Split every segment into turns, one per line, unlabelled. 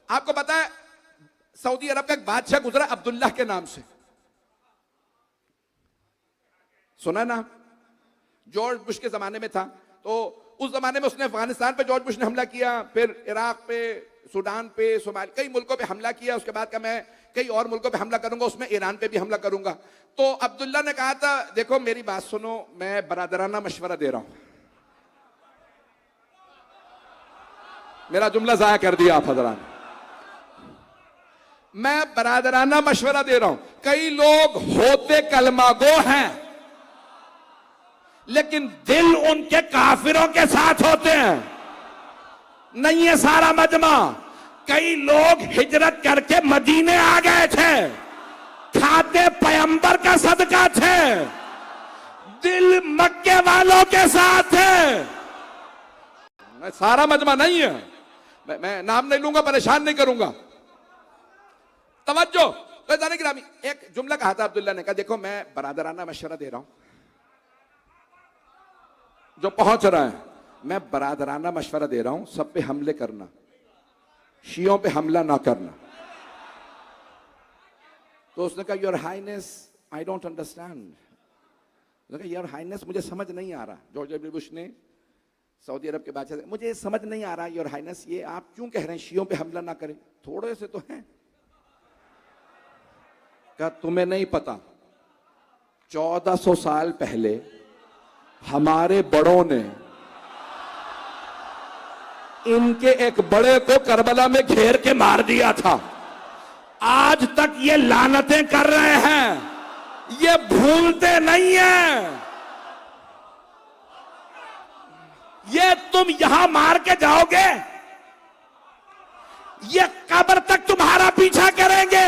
آپ کو پتا ہے سعودی عرب کا ایک بادشاہ گزرا عبداللہ کے نام سے، سنا نا؟ جارج بش کے زمانے میں تھا، تو اس زمانے میں اس نے افغانستان پہ جارج بش نے حملہ کیا، پھر عراق پہ، سوڈان پہ، صومال، کئی ملکوں پہ حملہ کیا. اس کے بعد کہ میں کئی اور ملکوں پہ حملہ کروں گا، اس میں ایران پہ بھی حملہ کروں گا. تو عبداللہ نے کہا تھا دیکھو میری بات سنو، میں برادرانہ مشورہ دے رہا ہوں. میرا جملہ ضائع کر دیا آپ حضرات. میں برادرانہ مشورہ دے رہا ہوں. کئی لوگ ہوتے کلمہ گو ہیں لیکن دل ان کے کافروں کے ساتھ ہوتے ہیں. نہیں ہے سارا مجمع. کئی لوگ ہجرت کر کے مدینے آ گئے تھے، کھاتے پیمبر کا صدقہ تھے، دل مکے والوں کے ساتھ تھے. سارا مجمع نہیں ہے، میں نام نہیں لوں گا، پریشان نہیں کروں گا. توجہ. گرامی ایک جملہ کہا تھا عبداللہ نے، کہا دیکھو میں برادرانہ مشورہ دے رہا ہوں جو پہنچ رہا ہے، میں برادرانہ مشورہ دے رہا ہوں، سب پہ حملے کرنا، شیعوں پہ حملہ نہ کرنا. تو اس نے کہا your Hines I don't understand. Your Hines مجھے سمجھ نہیں آ رہا. جارج ڈبلیو بش نے سعودی عرب کے بادشاہ سے، مجھے سمجھ نہیں آ رہا یور ہائنس یہ آپ کیوں کہہ رہے ہیں شیعوں پہ حملہ نہ کریں، تھوڑے سے تو ہیں. کہا تمہیں نہیں پتا 1400 سال پہلے ہمارے بڑوں نے ان کے ایک بڑے کو کربلا میں گھیر کے مار دیا تھا. آج تک یہ لعنتیں کر رہے ہیں، یہ بھولتے نہیں ہیں. یہ تم یہاں مار کے جاؤ گے، یہ قبر تک تمہارا پیچھا کریں گے،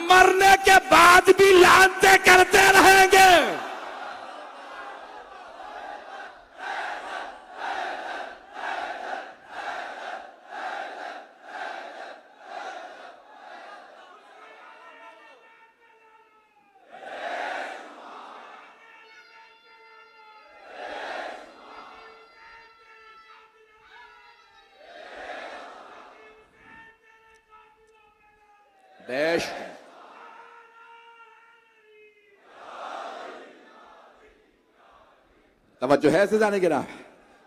مرنے کے بعد بھی لعنتیں کرتے رہیں گے. بیش توجہ ہے سے جانے گرا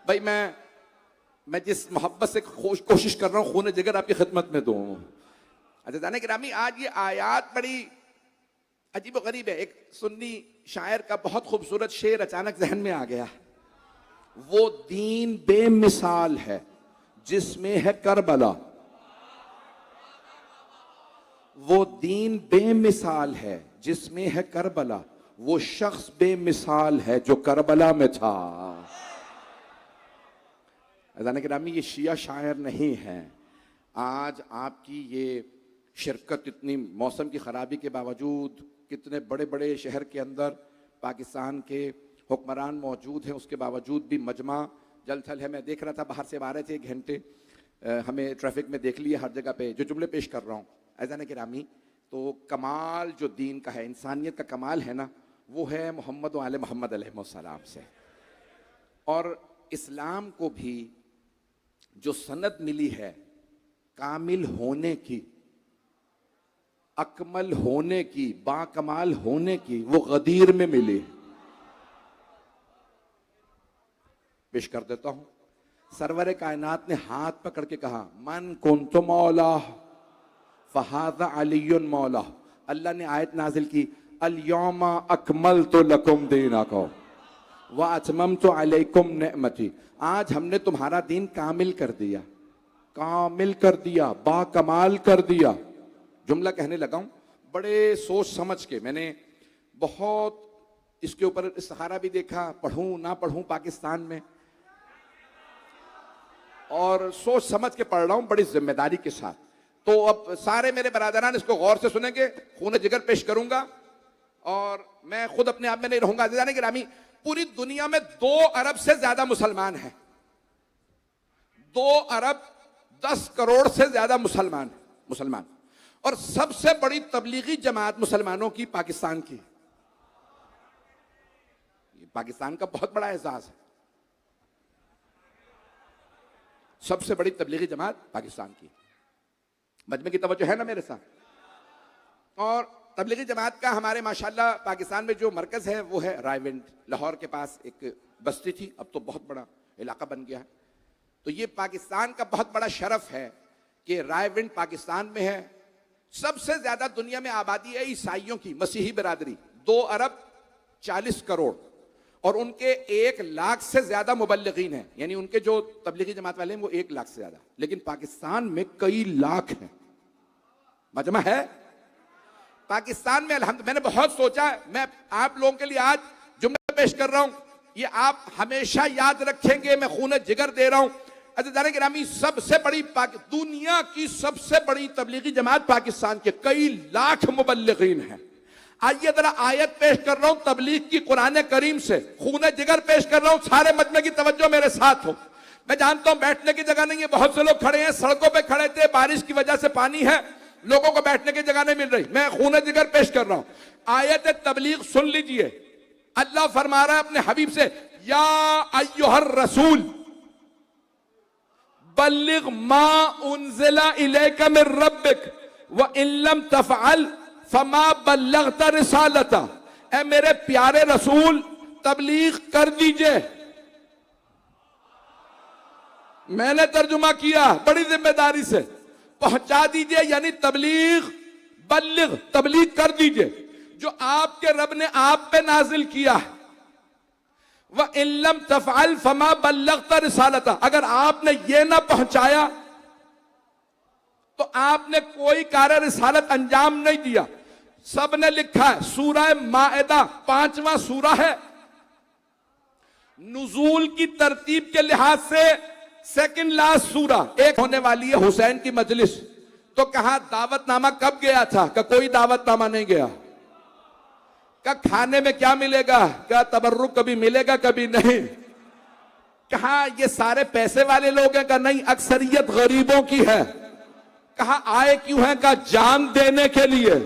بھائی. میں جس محبت سے کوشش کر رہا ہوں خون جگر آپ کی خدمت میں دوں. اچھا جانے گرامی، آج یہ آیات بڑی عجیب و غریب ہے. ایک سنی شاعر کا بہت خوبصورت شعر اچانک ذہن میں آ گیا. وہ دین بے مثال ہے جس میں ہے کربلا، وہ دین بے مثال ہے جس میں ہے کربلا، وہ شخص بے مثال ہے جو کربلا میں تھا. عزیزان گرامی یہ شیعہ شاعر نہیں ہیں. آج آپ کی یہ شرکت اتنی موسم کی خرابی کے باوجود، کتنے بڑے بڑے شہر کے اندر پاکستان کے حکمران موجود ہیں، اس کے باوجود بھی مجمع جل تھل ہے. میں دیکھ رہا تھا باہر سے آ رہے تھے، 1 گھنٹے ہمیں ٹریفک میں دیکھ لیے ہر جگہ پہ. جو جملے پیش کر رہا ہوں عزیزان گرامی، تو کمال جو دین کا ہے، انسانیت کا کمال ہے نا، وہ ہے محمد و آل محمد علیہ السلام سے. اور اسلام کو بھی جو سند ملی ہے کامل ہونے کی، اکمل ہونے کی، با کمال ہونے کی، وہ غدیر میں ملی. پیش کر دیتا ہوں. سرور کائنات نے ہاتھ پکڑ کے کہا من کنت مولا فہذا علی مولا. اللہ نے آیت نازل کی الیوم اکملت لکم دینکم واتممت علیکم نعمتی. آج ہم نے تمہارا دین کامل کر دیا، کامل کر دیا، با کمال کر دیا. جملہ کہنے لگا ہوں بڑے سوچ سمجھ کے. میں نے بہت اس کے اوپر استخارہ بھی دیکھا، پڑھوں نہ پڑھوں پاکستان میں، اور سوچ سمجھ کے پڑھ رہا ہوں بڑی ذمہ داری کے ساتھ. تو اب سارے میرے برادران اس کو غور سے سنیں گے، خون جگر پیش کروں گا، اور میں خود اپنے آپ میں نہیں رہوں گا. عزیزان گرامی، پوری دنیا میں 2 ارب سے زیادہ مسلمان ہیں. 2 ارب 10 کروڑ سے زیادہ مسلمان، اور سب سے بڑی تبلیغی جماعت مسلمانوں کی پاکستان کی. پاکستان کا بہت بڑا اعزاز ہے. سب سے بڑی تبلیغی جماعت پاکستان کی. مجمع کی توجہ ہے نا میرے ساتھ؟ اور تبلیغی جماعت کا ہمارے ماشاءاللہ پاکستان میں جو مرکز ہے وہ ہے رائے ونڈ، لاہور کے پاس ایک بستی تھی، اب تو بہت بڑا علاقہ بن گیا ہے. تو یہ پاکستان کا بہت بڑا شرف ہے کہ رائے ونڈ پاکستان میں ہے. سب سے زیادہ دنیا میں آبادی ہے عیسائیوں کی، مسیحی برادری 2.40 ارب، اور ان کے 1 لاکھ سے زیادہ مبلغین ہیں، یعنی ان کے جو تبلیغی جماعت والے ہیں وہ 1 لاکھ سے زیادہ. لیکن پاکستان میں کئی لاکھ ہیں. مجمع ہے پاکستان میں الحمد. میں نے بہت سوچا، میں آپ لوگوں کے لیے آج جملہ پیش کر رہا ہوں، یہ آپ ہمیشہ یاد رکھیں گے، میں خون جگر دے رہا ہوں. عزیزان گرامی، سب سے بڑی دنیا کی سب سے بڑی تبلیغی جماعت پاکستان کے کئی لاکھ مبلغین ہیں. آئیے ذرا آیت پیش کر رہا ہوں تبلیغ کی قرآن کریم سے، خون جگر پیش کر رہا ہوں. سارے مجمع کی توجہ میرے ساتھ ہو. میں جانتا ہوں بیٹھنے کی جگہ نہیں ہے، بہت سے لوگ کھڑے ہیں، سڑکوں پہ کھڑے تھے، بارش کی وجہ سے پانی ہے، لوگوں کو بیٹھنے کی جگہ نہیں مل رہی. میں خون جگر پیش کر رہا ہوں. آیت تبلیغ سن لیجئے. اللہ فرما رہا ہے اپنے حبیب سے، یا ایھا الرسول بلغ ما انزل الیک من ربک وان لم تفعل فما بلغت رسالتہ. اے میرے پیارے رسول تبلیغ کر دیجئے. میں نے ترجمہ کیا بڑی ذمہ داری سے، پہنچا دیجئے، یعنی تبلیغ، بلغ، تبلیغ کر دیجئے جو آپ کے رب نے آپ پہ نازل کیا ہے. وَإِن لَمْ تَفْعَلْ فَمَا بَلَّغْتَ رِسَالَتَهُ. اگر آپ نے یہ نہ پہنچایا تو آپ نے کوئی کار رسالت انجام نہیں دیا. سب نے لکھا ہے سورہ مائدہ 5واں سورہ ہے، نزول کی ترتیب کے لحاظ سے سیکنڈ لاسٹ سورہ. ایک ہونے والی ہے حسین کی مجلس، تو کہا دعوت نامہ کب گیا تھا؟ کہ کوئی دعوت نامہ نہیں گیا. کہ کھانے میں کیا ملے گا؟ کہ تبرک کبھی ملے گا کبھی نہیں. کہا یہ سارے پیسے والے لوگ ہیں؟ کہ نہیں، اکثریت غریبوں کی ہے. کہا آئے کیوں ہیں؟ کہ جان دینے کے لیے.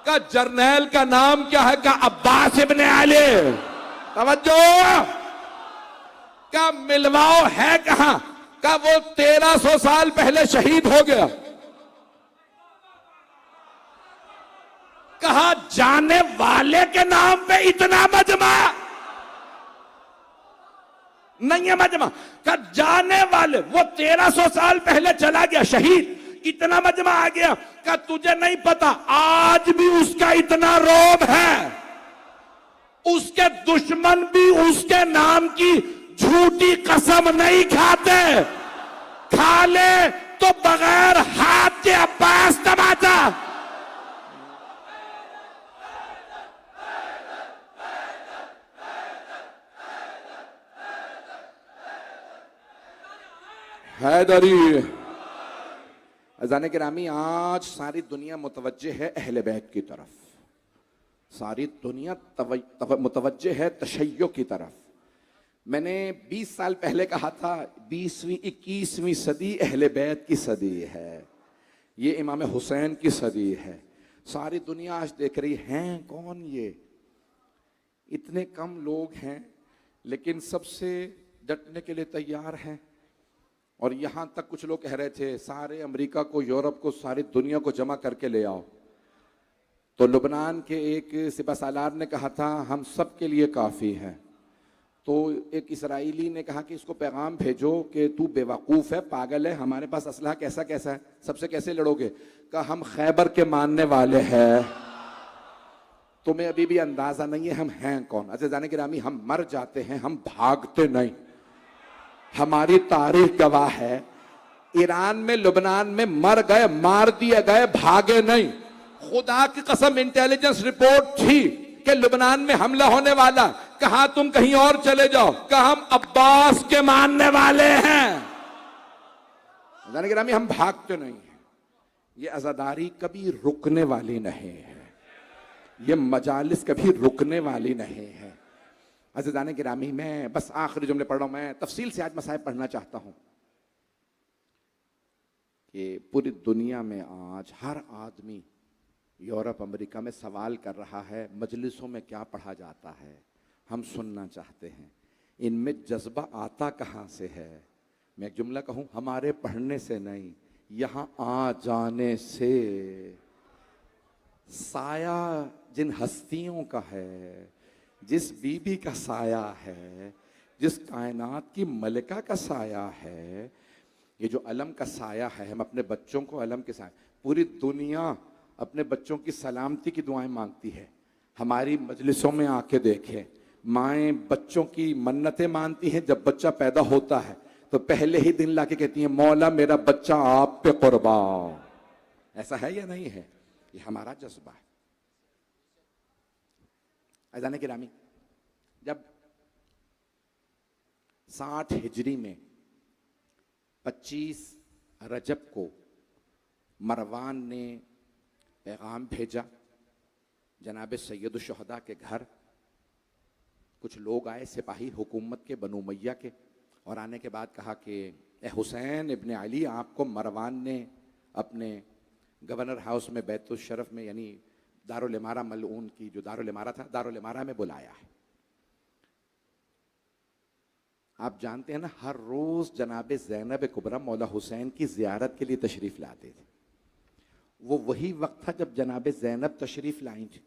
کہ جرنیل کا نام کیا ہے؟ کہ عباس ابن علی. توجہ. کہ ملواؤ ہے کہاں؟ کہ وہ 1300 سال پہلے شہید ہو گیا. کہا جانے والے کے نام پہ اتنا مجمع نہیں ہے. مجمع کہ جانے والے، وہ 1300 سال پہلے چلا گیا شہید، اتنا مجمع آ گیا. کہ تجھے نہیں پتا آج بھی اس کا اتنا روب ہے، اس کے دشمن بھی اس کے نام کی جھوٹی قسم نہیں کھاتے. کھا لے تو بغیر ہاتھ کے عباس تماچا. حیدری. اذان گرامی، آج ساری دنیا متوجہ ہے اہل بیت کی طرف، ساری دنیا متوجہ ہے تشیع کی طرف. میں نے 20 سال پہلے کہا تھا 20ویں 21ویں صدی اہل بیت کی صدی ہے، یہ امام حسین کی صدی ہے. ساری دنیا آج دیکھ رہی ہیں کون یہ، اتنے کم لوگ ہیں لیکن سب سے ڈٹنے کے لیے تیار ہیں. اور یہاں تک کچھ لوگ کہہ رہے تھے سارے امریکہ کو، یورپ کو، ساری دنیا کو جمع کر کے لے آؤ. تو لبنان کے ایک سپہ سالار نے کہا تھا ہم سب کے لیے کافی ہے. تو ایک اسرائیلی نے کہا کہ اس کو پیغام بھیجو کہ تو بے وقوف ہے، پاگل ہے، ہمارے پاس اسلحہ کیسا ہے، سب سے کیسے لڑو گے؟ کہ ہم خیبر کے ماننے والے ہیں. تمہیں ابھی بھی اندازہ نہیں ہے ہم ہیں کون. عزیزان گرامی، ہم مر جاتے ہیں، ہم بھاگتے نہیں. ہماری تاریخ گواہ ہے، ایران میں، لبنان میں مر گئے، مار دیے گئے، بھاگے نہیں. خدا کی قسم انٹیلیجنس رپورٹ تھی کہ لبنان میں حملہ ہونے والا، کہا تم کہیں اور چلے جاؤ، کہ ہم عباس کے ماننے والے ہیں. گرامی، ہم بھاگتے نہیں ہیں. یہ عزاداری کبھی رکنے والی نہیں ہے، یہ مجالس کبھی رکنے والی نہیں ہے. عزیزان گرامی، میں بس آخری جملے پڑھ رہا ہوں. میں تفصیل سے آج مسائل پڑھنا چاہتا ہوں کہ پوری دنیا میں آج ہر آدمی یورپ، امریکہ میں سوال کر رہا ہے مجلسوں میں کیا پڑھا جاتا ہے. ہم سننا چاہتے ہیں. ان میں جذبہ آتا کہاں سے ہے؟ میں ایک جملہ کہوں، ہمارے پڑھنے سے نہیں، یہاں آ جانے سے سایہ جن ہستیوں کا ہے، جس بی بی کا سایہ ہے، جس کائنات کی ملکہ کا سایہ ہے، یہ جو علم کا سایہ ہے، ہم اپنے بچوں کو علم کے سایہ، پوری دنیا اپنے بچوں کی سلامتی کی دعائیں مانگتی ہے. ہماری مجلسوں میں آ کے دیکھیں، مائیں بچوں کی منتیں مانتی ہیں. جب بچہ پیدا ہوتا ہے تو پہلے ہی دن لا کے کہتی ہیں مولا میرا بچہ آپ پہ قربان. ایسا ہے یا نہیں ہے؟ یہ ہمارا جذبہ ہے. عزیزان گرامی، جب 60 ہجری میں 25 رجب کو مروان نے پیغام بھیجا جناب سید الشہداء کے گھر. کچھ لوگ آئے سپاہی حکومت کے، بنو امیہ کے، اور آنے کے بعد کہا کہ اے حسین ابن علی، آپ کو مروان نے اپنے گورنر ہاؤس میں بیت الشرف میں، یعنی دارالامارہ ملعون کی جو دارالامارہ تھا، دارالامارہ میں بلایا ہے. آپ جانتے ہیں نا، ہر روز جناب زینب کبریٰ مولا حسین کی زیارت کے لیے تشریف لاتے تھے. وہ وہی وقت تھا جب جناب زینب تشریف لائیں تھی.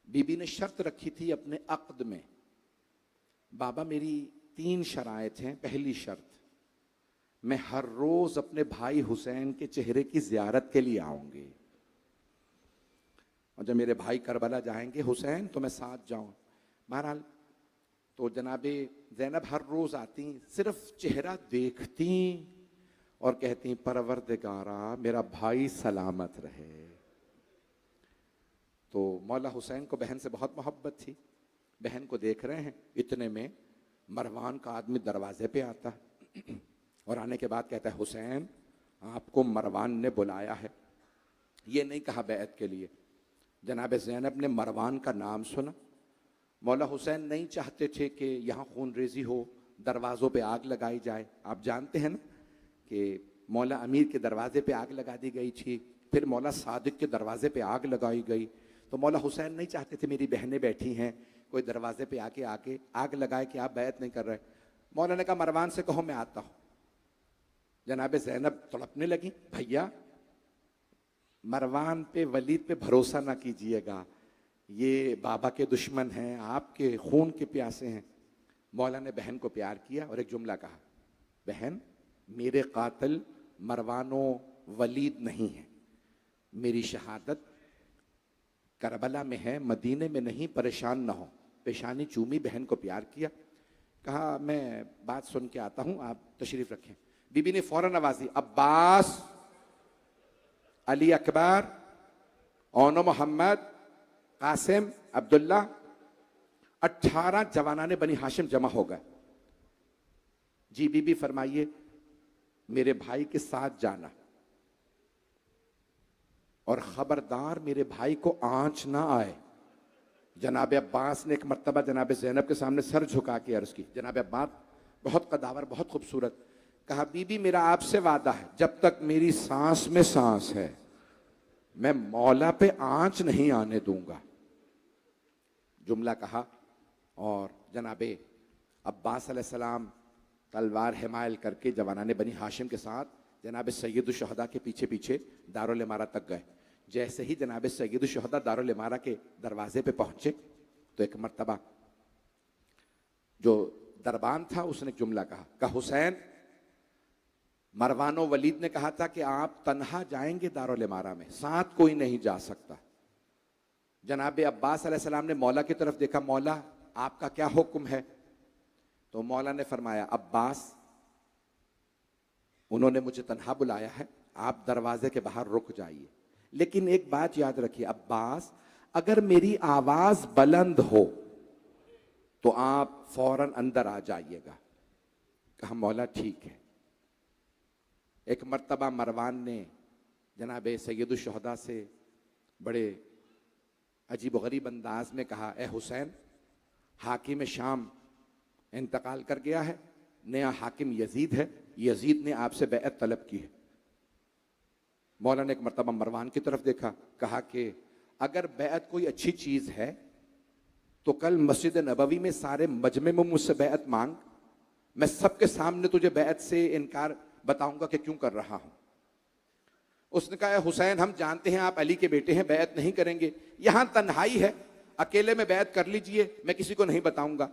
بی بی نے شرط رکھی تھی اپنے عقد میں، بابا میری 3 شرائط ہیں. پہلی شرط، میں ہر روز اپنے بھائی حسین کے چہرے کی زیارت کے لیے آؤں گی، اور جب میرے بھائی کربلا جائیں گے حسین تو میں ساتھ جاؤں. بہرحال تو جناب زینب ہر روز آتی، صرف چہرہ دیکھتی اور کہتی پروردگارا میرا بھائی سلامت رہے. تو مولا حسین کو بہن سے بہت محبت تھی. بہن کو دیکھ رہے ہیں، اتنے میں مروان کا آدمی دروازے پہ آتا اور آنے کے بعد کہتا ہے حسین آپ کو مروان نے بلایا ہے. یہ نہیں کہا بیعت کے لیے. جناب زینب نے مروان کا نام سنا. مولا حسین نہیں چاہتے تھے کہ یہاں خون ریزی ہو، دروازوں پہ آگ لگائی جائے. آپ جانتے ہیں نا کہ مولا امیر کے دروازے پہ آگ لگا دی گئی تھی، پھر مولا صادق کے دروازے پہ آگ لگائی گئی. تو مولا حسین نہیں چاہتے تھے میری بہنیں بیٹھی ہیں، کوئی دروازے پہ آ کے آگ لگائے کہ آپ بیعت نہیں کر رہے. مولا نے کہا مروان سے کہو میں آتا ہوں. جناب زینب تڑپنے لگی، بھیا مروان پہ، ولید پہ بھروسہ نہ کیجئے گا، یہ بابا کے دشمن ہیں، آپ کے خون کے پیاسے ہیں. مولا نے بہن کو پیار کیا اور ایک جملہ کہا، بہن میرے قاتل مروان و ولید نہیں ہیں، میری شہادت کربلا میں ہے، مدینے میں نہیں، پریشان نہ ہو. پیشانی چومی، بہن کو پیار کیا. کہا میں بات سن کے آتا ہوں، آپ تشریف رکھیں. بی بی نے فوراً آوازی، عباس، علی اکبر، اون محمد، قاسم، عبداللہ، 18 جوانان بنی ہاشم جمع ہو گئے. جی بی بی فرمائیے میرے بھائی کے ساتھ جانا، اور خبردار میرے بھائی کو آنچ نہ آئے. جناب عباس نے ایک مرتبہ جناب زینب کے سامنے سر جھکا کے عرض کی. جناب عباس بہت قداور، بہت خوبصورت. کہا بی بی میرا آپ سے وعدہ ہے، جب تک میری سانس میں سانس ہے میں مولا پہ آنچ نہیں آنے دوں گا. جملہ کہا اور جناب عباس علیہ السلام تلوار حمائل کر کے جوانان بنی ہاشم کے ساتھ جناب سید الشہداء کے پیچھے پیچھے دارالامارہ تک گئے. جیسے ہی جناب سید الشہداء دارالامارہ کے دروازے پہ پہنچے تو ایک مرتبہ جو دربان تھا اس نے ایک جملہ کہا کہ حسین مروان و ولید نے کہا تھا کہ آپ تنہا جائیں گے دارالامارہ میں، ساتھ کوئی نہیں جا سکتا. جناب عباس علیہ السلام نے مولا کی طرف دیکھا، مولا آپ کا کیا حکم ہے؟ تو مولا نے فرمایا عباس انہوں نے مجھے تنہا بلایا ہے، آپ دروازے کے باہر رک جائیے، لیکن ایک بات یاد رکھیے عباس، اگر میری آواز بلند ہو تو آپ فوراً اندر آ جائیے گا. کہا مولا ٹھیک ہے. ایک مرتبہ مروان نے جناب سید الشہداء سے بڑے عجیب و غریب انداز میں کہا اے حسین حاکم شام انتقال کر گیا ہے، نیا حاکم یزید ہے، یزید نے آپ سے بیعت طلب کی ہے. مولا نے ایک مرتبہ مروان کی طرف دیکھا، کہا کہ اگر بیعت کوئی اچھی چیز ہے تو کل مسجد نبوی میں سارے مجمع میں مجھ سے بیعت مانگ، میں سب کے سامنے تجھے بیعت سے انکار بتاؤں گا کہ کیوں کر رہا ہوں. اس نے کہا اے حسین ہم جانتے ہیں آپ علی کے بیٹے ہیں، بیعت نہیں کریں گے، یہاں تنہائی ہے، اکیلے میں بیعت کر لیجئے، میں کسی کو نہیں بتاؤں گا۔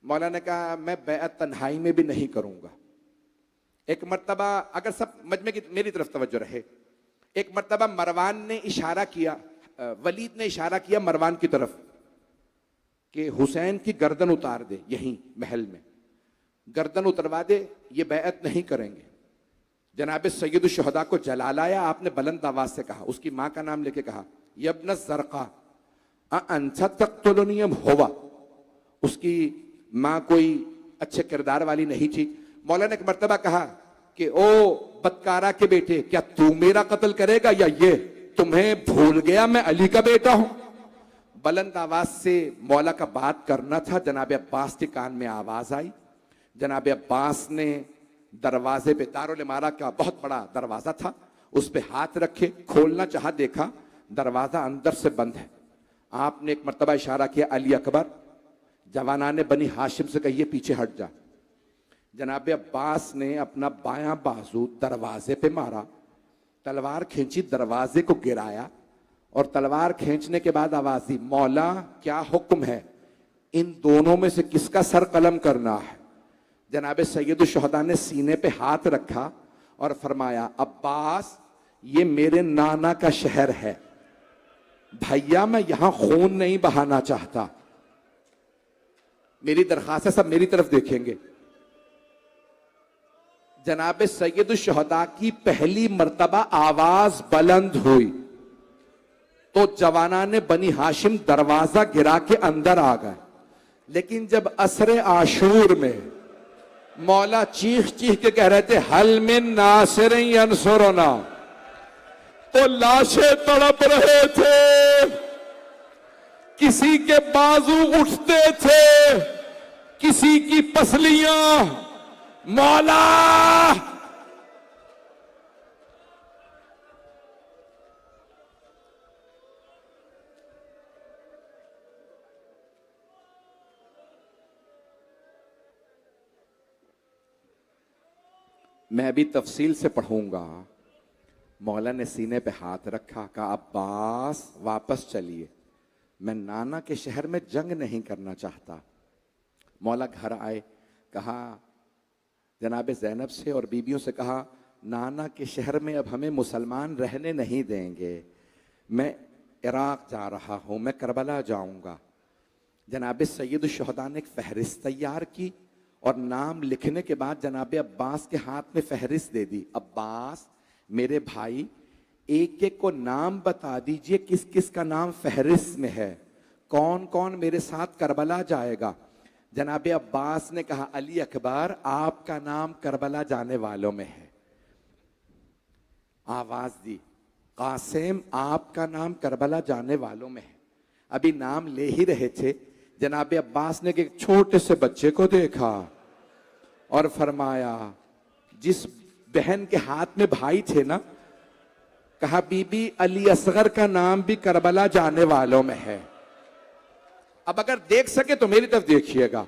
مولا نے کہا میں بیعت تنہائی میں بھی نہیں کروں گا۔ ایک مرتبہ اگر سب مجمع کی میری طرف توجہ رہے، ایک مرتبہ مروان نے اشارہ کیا، ولید نے اشارہ کیا مروان کی طرف کہ حسین کی گردن اتار دے، یہیں محل میں گردن اتروا دے، یہ بیعت نہیں کریں گے۔ جناب سید الشہداء کو جلال آیا، آپ نے بلند آواز سے کہا، اس کی ماں کا نام لے کے کہا یبن الزرقاء انت تقتلنی ام ہوا۔ اس کی ماں کوئی اچھے کردار والی نہیں تھی۔ مولا نے ایک مرتبہ کہا کہ او بدکارا کے بیٹے، کیا تو میرا قتل کرے گا یا یہ؟ تمہیں بھول گیا میں علی کا بیٹا ہوں؟ بلند آواز سے مولا کا بات کرنا تھا، جناب عباس کے کان میں آواز آئی۔ جناب عباس نے دروازے پہ، دارالامارہ کا بہت بڑا دروازہ تھا، اس پہ ہاتھ رکھے، کھولنا چاہا، دیکھا دروازہ اندر سے بند ہے۔ آپ نے ایک مرتبہ اشارہ کیا علی اکبر، جوانان بنی ہاشم سے کہیے پیچھے ہٹ جا۔ جناب عباس نے اپنا بایاں بازو دروازے پہ مارا، تلوار کھینچی، دروازے کو گرایا، اور تلوار کھینچنے کے بعد آواز دی مولا کیا حکم ہے، ان دونوں میں سے کس کا سر قلم کرنا ہے؟ جناب سید الشہداء نے سینے پہ ہاتھ رکھا اور فرمایا عباس یہ میرے نانا کا شہر ہے، بھیا میں یہاں خون نہیں بہانا چاہتا۔ میری درخواست ہے سب میری طرف دیکھیں گے۔ جناب سید الشہداء کی پہلی مرتبہ آواز بلند ہوئی تو جوانان بنی ہاشم دروازہ گرا کے اندر آ گئے، لیکن جب عصر عاشور میں مولا چیخ چیخ کے کہہ رہے تھے حل من ناصر ینصرنا، تو لاشیں تڑپ رہے تھے، کسی کے بازو اٹھتے تھے، کسی کی پسلیاں، مولا میں بھی تفصیل سے پڑھوں گا۔ مولا نے سینے پہ ہاتھ رکھا، کہا عباس واپس چلیے، میں نانا کے شہر میں جنگ نہیں کرنا چاہتا۔ مولا گھر آئے، کہا جناب زینب سے اور بیویوں سے کہا نانا کے شہر میں اب ہمیں مسلمان رہنے نہیں دیں گے، میں عراق جا رہا ہوں، میں کربلا جاؤں گا۔ جناب سید الشہداء نے ایک فہرست تیار کی اور نام لکھنے کے بعد جناب عباس کے ہاتھ میں فہرست دے دی، عباس میرے بھائی ایک ایک کو نام بتا دیجئے، کس کس کا نام فہرست میں ہے، کون کون میرے ساتھ کربلا جائے گا۔ جناب عباس نے کہا علی اکبر آپ کا نام کربلا جانے والوں میں ہے۔ آواز دی قاسم آپ کا نام کربلا جانے والوں میں ہے۔ ابھی نام لے ہی رہے تھے، جناب عباس نے ایک چھوٹے سے بچے کو دیکھا اور فرمایا جس بہن کے ہاتھ میں بھائی تھے نا، کہا بی بی علی اصغر کا نام بھی کربلا جانے والوں میں ہے۔ اب اگر دیکھ سکے تو میری طرف دیکھیے گا،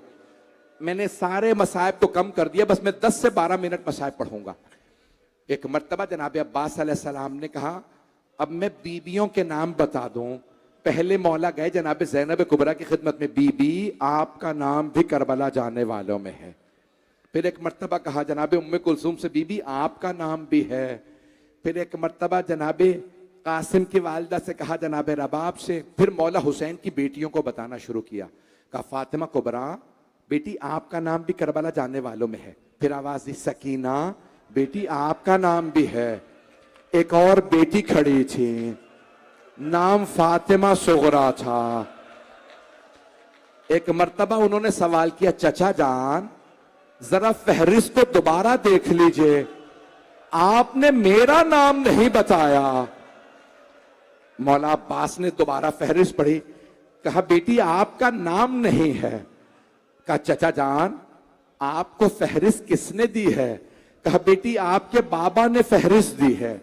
میں نے سارے مصائب کو کم کر دیا، بس میں 10 سے 12 منٹ مصائب پڑھوں گا۔ ایک مرتبہ جناب عباس علیہ السلام نے کہا اب میں بیویوں کے نام بتا دوں۔ پہلے مولا گئے جناب زینب کبریٰ کی خدمت میں، بی بی آپ کا نام بھی کربلا جانے والوں میں ہے۔ پھر ایک مرتبہ کہا جناب ام کلثوم سے، بی بی آپ کا نام بھی ہے۔ پھر ایک مرتبہ جناب قاسم کی والدہ سے کہا، جناب رباب سے۔ پھر مولا حسین کی بیٹیوں کو بتانا شروع کیا، کہا فاطمہ کبریٰ بیٹی آپ کا نام بھی کربلا جانے والوں میں ہے۔ پھر آواز دی سکینہ بیٹی آپ کا نام بھی ہے۔ ایک اور بیٹی کھڑی تھی، نام فاطمہ صغریٰ تھا۔ ایک مرتبہ انہوں نے سوال کیا، چچا جان ذرا فہرست کو دوبارہ دیکھ لیجئے، آپ نے میرا نام نہیں بتایا۔ مولا عباس نے دوبارہ فہرست پڑھی، کہا بیٹی آپ کا نام نہیں ہے۔ کہا چچا جان آپ کو فہرست کس نے دی ہے؟ کہا بیٹی آپ کے بابا نے فہرست دی ہے۔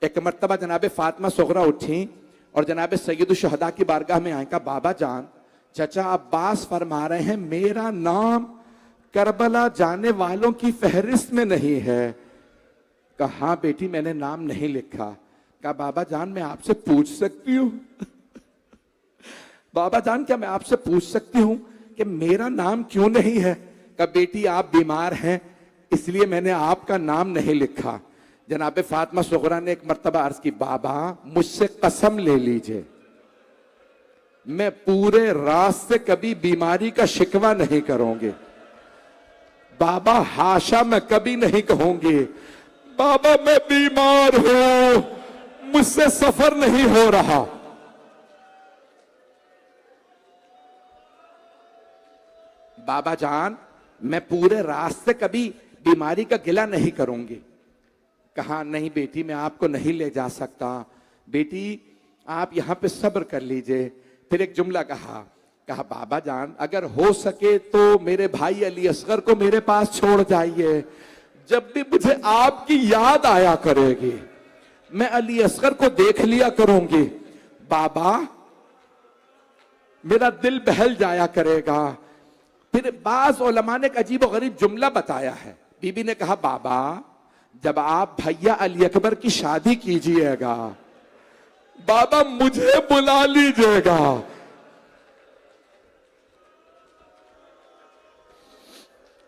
ایک مرتبہ جناب فاطمہ صغریٰ اٹھیں اور جناب سید الشہداء کی بارگاہ میں آئیں، کہا بابا جان چچا عباس فرما رہے ہیں میرا نام کربلا جانے والوں کی فہرست میں نہیں ہے۔ کہا ہاں بیٹی میں نے نام نہیں لکھا. کہا بابا جان میں آپ سے پوچھ سکتی ہوں؟ بابا جان کیا میں آپ سے پوچھ سکتی ہوں کہ میرا نام کیوں نہیں ہے؟ کہا بیٹی آپ بیمار ہیں اس لیے میں نے آپ کا نام نہیں لکھا. جناب فاطمہ صغرا نے ایک مرتبہ عرض کی بابا مجھ سے قسم لے لیجئے میں پورے رات سے کبھی بیماری کا شکوہ نہیں کروں گی. بابا ہاشا میں کبھی نہیں کہوں گی بابا میں بیمار ہوں مجھ سے سفر نہیں ہو رہا. بابا جان میں پورے راستے کبھی بیماری کا گلہ نہیں کروں گی. کہا نہیں بیٹی میں آپ کو نہیں لے جا سکتا. بیٹی آپ یہاں پہ صبر کر لیجئے. پھر ایک جملہ کہا بابا جان اگر ہو سکے تو میرے بھائی علی اصغر کو میرے پاس چھوڑ جائیے. جب بھی مجھے آپ کی یاد آیا کرے گی میں علی اصغر کو دیکھ لیا کروں گی. بابا میرا دل بہل جایا کرے گا. پھر بعض علماء نے ایک عجیب و غریب جملہ بتایا ہے. بی بی نے کہا بابا جب آپ بھیا علی اکبر کی شادی کیجئے گا بابا مجھے بلا لیجئے گا.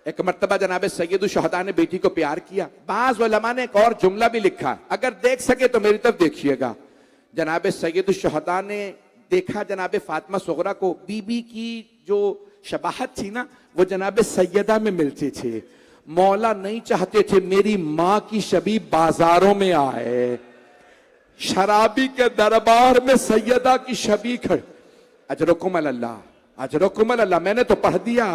ایک مرتبہ جناب سید الشہداء نے بیٹی کو پیار کیا. بعض علماء نے ایک اور جملہ بھی لکھا, اگر دیکھ سکے تو میری طرف دیکھیے گا. جناب سید الشہداء نے دیکھا جناب فاطمہ صغرا کو, بی بی کی جو شباہت تھی نا وہ جناب سیدہ میں ملتی تھی. مولا نہیں چاہتے تھے میری ماں کی شبیہ بازاروں میں آئے. شرابی کے دربار میں سیدہ کی شبیہ کھڑ. اجرکم اللہ اجرکم اللہ. میں نے تو پڑھ دیا.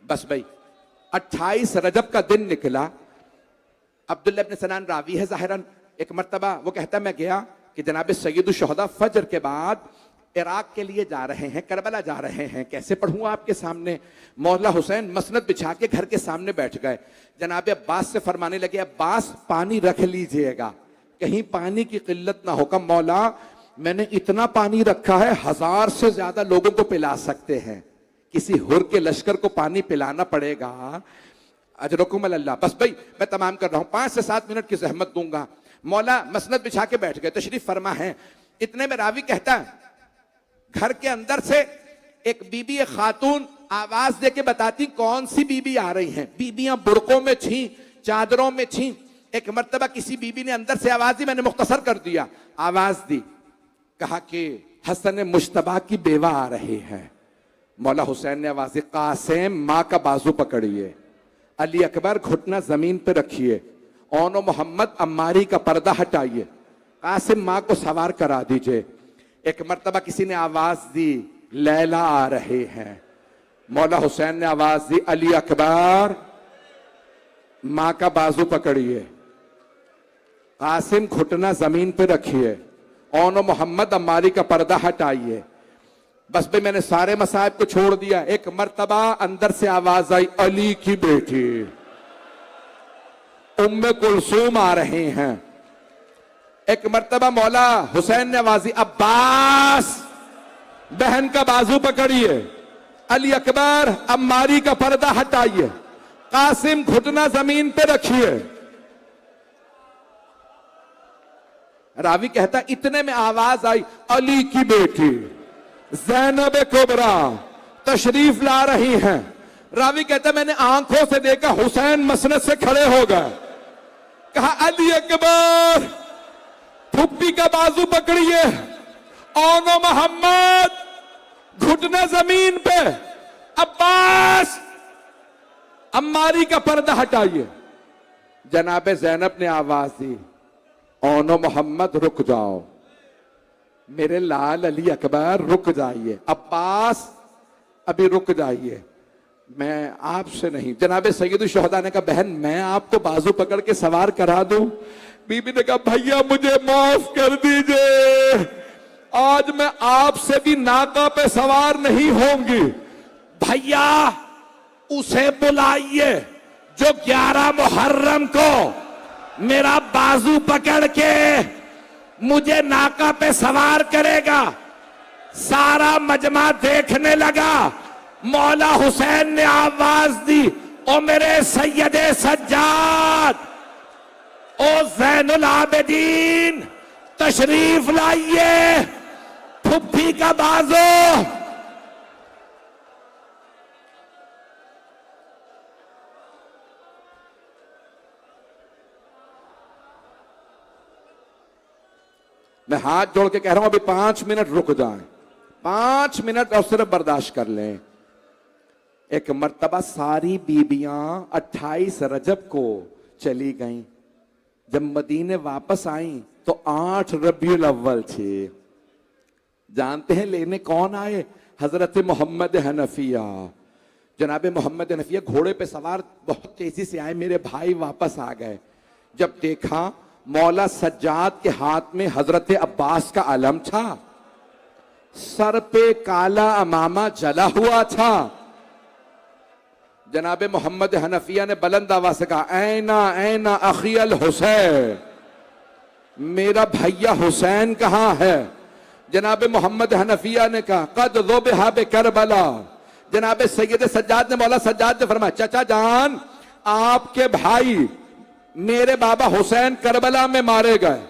بس بھائی 28 رجب کا دن نکلا. عبداللہ ابن سنان راوی ہے ظاہراً. ایک مرتبہ وہ کہتا میں گیا کہ جناب سید الشہداء فجر کے بعد عراق کے لیے جا رہے ہیں, کربلا جا رہے ہیں. کیسے پڑھوں آپ کے سامنے؟ مولا حسین مسند بچھا کے گھر کے سامنے بیٹھ گئے. جناب عباس سے فرمانے لگے عباس پانی رکھ لیجئے گا کہیں پانی کی قلت نہ ہو. کہ مولا میں نے اتنا پانی رکھا ہے 1000 سے زیادہ لوگوں کو پلا سکتے ہیں, کسی ہر کے لشکر کو پانی پلانا پڑے گا. اجرکم اللہ. بس بھائی میں تمام کر رہا ہوں, 5 سے 7 منٹ کی زحمت دوں گا. مولا مسند بچھا کے بیٹھ گئے, تشریف فرما ہے. اتنے میں راوی کہتا ہے گھر کے اندر سے ایک بی بی ایک خاتون آواز دے کے بتاتی کون سی بی بی آ رہی ہیں. بیبیاں برقوں میں تھیں, چادروں میں تھیں. ایک مرتبہ کسی بی بی نے اندر سے آواز دی, میں نے مختصر کر دیا. آواز دی, کہا کہ حسن مجتبیٰ کی بیوہ آ رہی ہے. مولا حسین نے آواز دی قاسم ماں کا بازو پکڑیے, علی اکبر گھٹنا زمین پہ رکھیے, اون و محمد عماری کا پردہ ہٹائیے, قاسم ماں کو سوار کرا دیجئے. ایک مرتبہ کسی نے آواز دی لیلا آ رہے ہیں. مولا حسین نے آواز دی علی اکبر ماں کا بازو پکڑیے, قاسم گھٹنا زمین پہ رکھیے, اون و محمد عماری کا پردہ ہٹائیے. بس بھی میں نے سارے مصائب کو چھوڑ دیا. ایک مرتبہ اندر سے آواز آئی علی کی بیٹی ام کلثوم آ رہے ہیں. ایک مرتبہ مولا حسین نے آواز دی عباس بہن کا بازو پکڑیے, علی اکبر عماری کا پردہ ہٹائیے, قاسم گھٹنا زمین پہ رکھیے. راوی کہتا اتنے میں آواز آئی علی کی بیٹی زینب کبریٰ تشریف لا رہی ہیں. راوی کہتا میں نے آنکھوں سے دیکھا حسین مسند سے کھڑے ہو گئے. کہا علی اکبر پھپھی کا بازو پکڑیے, اون و محمد گھٹنے زمین پہ, عباس عماری کا پردہ ہٹائیے. جناب زینب نے آواز دی اون و محمد رک جاؤ, میرے لال علی اکبر رک جائیے, عباس ابھی رک جائیے, میں آپ سے نہیں. جناب سید الشہداء نے کہا بہن میں آپ کو بازو پکڑ کے سوار کرا دوں. بی بی نے کہا بھیا مجھے معاف کر دیجئے, آج میں آپ سے بھی ناقہ پہ سوار نہیں ہوں گی. بھیا اسے بلائیے جو 11 محرم کو میرا بازو پکڑ کے مجھے ناقہ پہ سوار کرے گا. سارا مجمع دیکھنے لگا. مولا حسین نے آواز دی او میرے سید سجاد، او زین العابدین، تشریف لائیے، پھپھی کا بازو۔ میں ہاتھ جوڑ کے کہہ رہا ہوں ابھی 5 منٹ رک جائیں، 5 منٹ اور صرف برداشت کر لیں۔ ایک مرتبہ ساری بیبیاں 28 رجب کو چلی گئیں، جب مدینے واپس آئیں تو 8 ربیع الاول تھے۔ جانتے ہیں لینے کون آئے؟ حضرت محمد حنفیہ۔ جناب محمد حنفیہ گھوڑے پہ سوار بہت تیزی سے آئے، میرے بھائی واپس آ گئے۔ جب دیکھا مولا سجاد کے ہاتھ میں حضرت عباس کا علم تھا، سر پہ کالا امامہ جلا ہوا تھا۔ جناب محمد حنفیہ نے بلند آواز سے کہا اینا اینا اخی الحسین، میرا بھیا حسین کہاں ہے؟ جناب محمد حنفیہ نے کہا قد ذبح بکربلا۔ جناب سید سجاد نے، مولا سجاد نے فرمایا چچا جان، آپ کے بھائی میرے بابا حسین کربلا میں مارے گئے۔